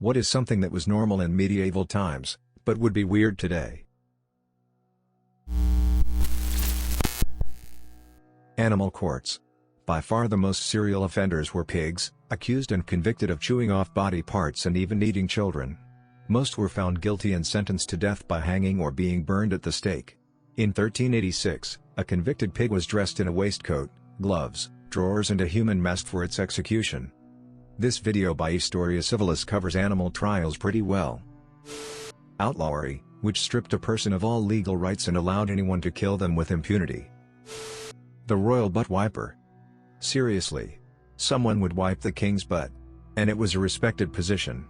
What is something that was normal in medieval times, but would be weird today? Animal courts. By far the most serial offenders were pigs, accused and convicted of chewing off body parts and even eating children. Most were found guilty and sentenced to death by hanging or being burned at the stake. In 1386, a convicted pig was dressed in a waistcoat, gloves, drawers and a human mask for its execution. This video by Historia Civilus covers animal trials pretty well. Outlawry, which stripped a person of all legal rights and allowed anyone to kill them with impunity. The royal butt wiper. Seriously. Someone would wipe the king's butt. And it was a respected position.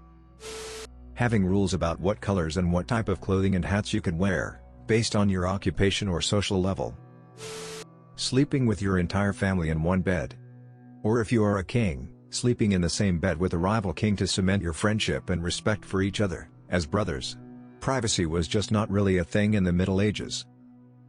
Having rules about what colors and what type of clothing and hats you could wear, based on your occupation or social level. Sleeping with your entire family in one bed. Or if you are a king, sleeping in the same bed with a rival king to cement your friendship and respect for each other, as brothers. Privacy was just not really a thing in the Middle Ages.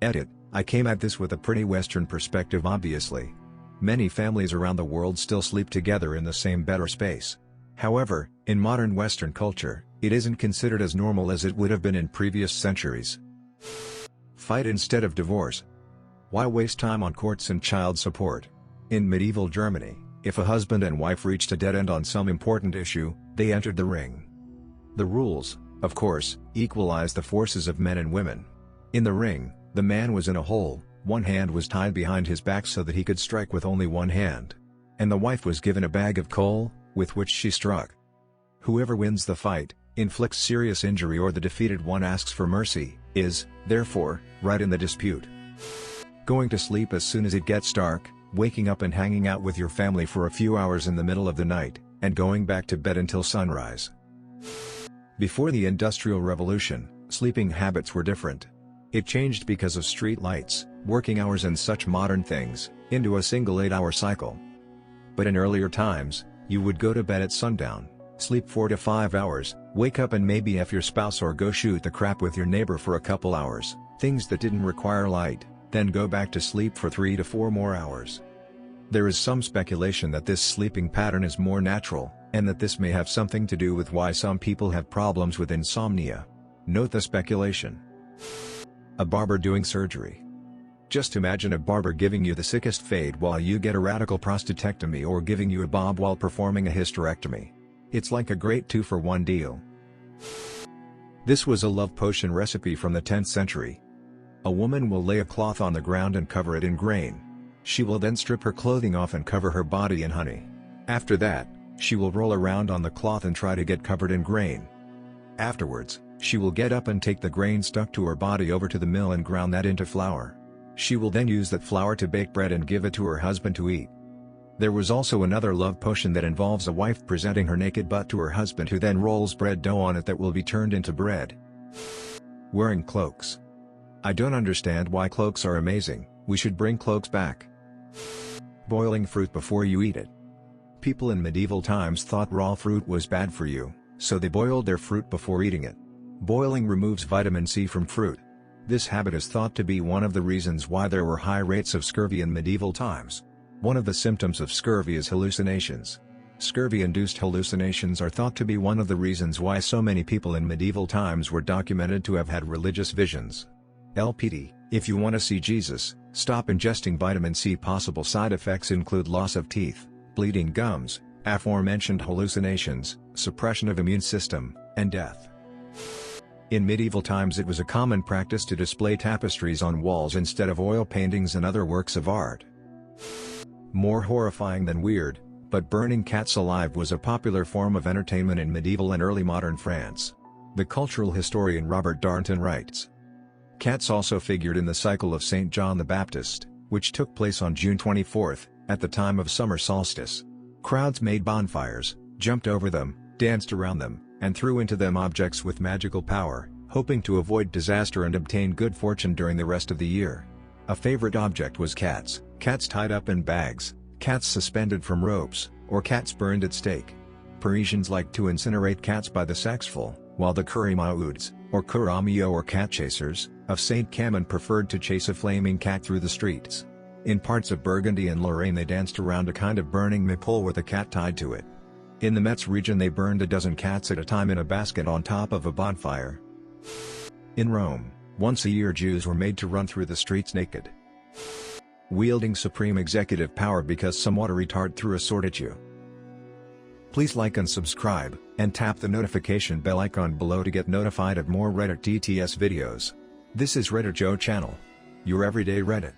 Edit: I came at this with a pretty Western perspective obviously. Many families around the world still sleep together in the same bed or space. However, in modern Western culture, it isn't considered as normal as it would have been in previous centuries. Fight instead of divorce. Why waste time on courts and child support? In medieval Germany, if a husband and wife reached a dead end on some important issue, they entered the ring. The rules, of course, equalized the forces of men and women. In the ring, the man was in a hole, one hand was tied behind his back so that he could strike with only one hand. And the wife was given a bag of coal, with which she struck. Whoever wins the fight, inflicts serious injury or the defeated one asks for mercy, is, therefore, right in the dispute. Going to sleep as soon as it gets dark, waking up and hanging out with your family for a few hours in the middle of the night, and going back to bed until sunrise. Before the Industrial Revolution, sleeping habits were different. It changed because of street lights, working hours and such modern things, into a single 8-hour cycle. But in earlier times, you would go to bed at sundown, sleep 4 to 5 hours, wake up and maybe F your spouse or go shoot the crap with your neighbor for a couple hours, things that didn't require light, then go back to sleep for 3 to 4 more hours. There is some speculation that this sleeping pattern is more natural, and that this may have something to do with why some people have problems with insomnia. Note the speculation. A barber doing surgery. Just imagine a barber giving you the sickest fade while you get a radical prostatectomy or giving you a bob while performing a hysterectomy. It's like a great 2-for-1 deal. This was a love potion recipe from the 10th century. A woman will lay a cloth on the ground and cover it in grain. She will then strip her clothing off and cover her body in honey. After that, she will roll around on the cloth and try to get covered in grain. Afterwards, she will get up and take the grain stuck to her body over to the mill and ground that into flour. She will then use that flour to bake bread and give it to her husband to eat. There was also another love potion that involves a wife presenting her naked butt to her husband who then rolls bread dough on it that will be turned into bread. Wearing cloaks. I don't understand why cloaks are amazing, we should bring cloaks back. Boiling fruit before you eat it. People in medieval times thought raw fruit was bad for you, so they boiled their fruit before eating it. Boiling removes vitamin C from fruit. This habit is thought to be one of the reasons why there were high rates of scurvy in medieval times. One of the symptoms of scurvy is hallucinations. Scurvy-induced hallucinations are thought to be one of the reasons why so many people in medieval times were documented to have had religious visions. LPD, if you want to see Jesus, stop ingesting vitamin C. Possible side effects include loss of teeth, bleeding gums, aforementioned hallucinations, suppression of immune system, and death. In medieval times it was a common practice to display tapestries on walls instead of oil paintings and other works of art. More horrifying than weird, but burning cats alive was a popular form of entertainment in medieval and early modern France. The cultural historian Robert Darnton writes, cats also figured in the cycle of St. John the Baptist, which took place on June 24th, at the time of summer solstice. Crowds made bonfires, jumped over them, danced around them, and threw into them objects with magical power, hoping to avoid disaster and obtain good fortune during the rest of the year. A favorite object was cats, cats tied up in bags, cats suspended from ropes, or cats burned at stake. Parisians liked to incinerate cats by the sacksful, while the Curimauds, or Curamio or cat chasers, of Saint Camon preferred to chase a flaming cat through the streets. In parts of Burgundy and Lorraine they danced around a kind of burning maypole with a cat tied to it. In the Metz region they burned a dozen cats at a time in a basket on top of a bonfire. In Rome, once a year Jews were made to run through the streets naked, wielding supreme executive power because some water retard threw a sword at you. Please like and subscribe, and tap the notification bell icon below to get notified of more Reddit DTS videos. This is RedditJoe channel, your everyday Reddit.